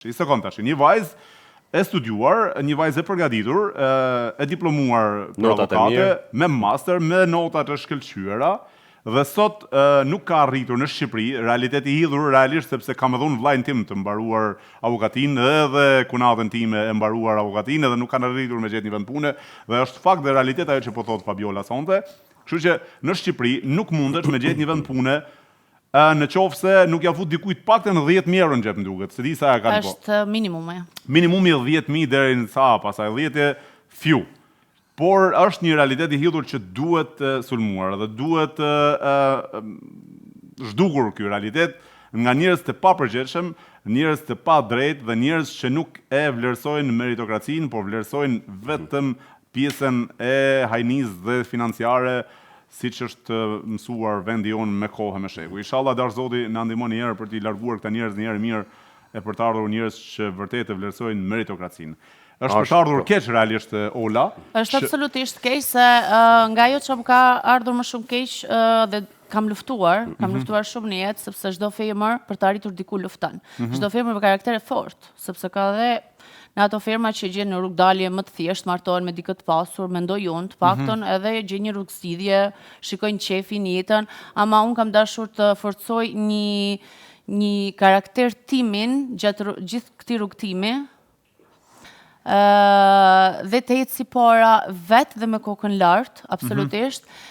I sekond tash, një vajzë e studiuar, një vajzë e përgatitur, e diplomuar për avokate, me master, me nota të shkëlqyera, dhe sot nuk ka arritur në Shqipëri, realiteti i hidhur realisht sepse kam edhe unë vllajën tim të mbaruar avokatinë edhe kunatën time e mbaruar avokatinë edhe nuk kanë arritur me gjetë një vend pune, dhe është fakt dhe realitet ajo që po thot Fabiola sonte, kështu që në Shqipëri nuk mundesh me gjetë një vend pune në qoftë se nuk ja fut dikujt paktën 10.000 euro në xhep m'duket, se di sa ja kanë po. Është minimumi. Minimumi 10.000 deri në sa, pastaj 10 fiu. Por është një realitet i hidhur që duhet sulmuar dhe duhet zhdukur ky realitet nga njerëz të papërgjegjshëm, njerëz të padrejtë dhe njerëz që nuk e vlerësojnë meritokracinë, por vlerësojnë vetëm pjesën e hajnisë dhe financiare, siç është mësuar vendi jonë me kohë me sheku. Inshallah dash Zoti na ndihmon një herë për t'i larguar këta njerëz një herë mirë e për të ardhur njerëz që vërtet e vlerësojnë meritokracinë. Është për të ardhur keq realisht Ola. Është absolutisht keq se nga ajo që më ka ardhur më shumë keq dhe kam luftuar shumë në jetë sepse çdo femër për të arritur diku lufton. Çdo femër me karakter e fortë, sepse ka dhe në ato firma që gjen në rrugë dalje më të thjeshtë, martohen me dikë të pasur, mendoj unë, të paktën edhe gjen një rrugë zgjidhje, shikojnë qefin, jetën, ama unë kam dashur të forcoj një karakter timin gjatë gjithë këtij rrugtimi, dhe të jetë si para vetë dhe me kokën lartë, absolutisht,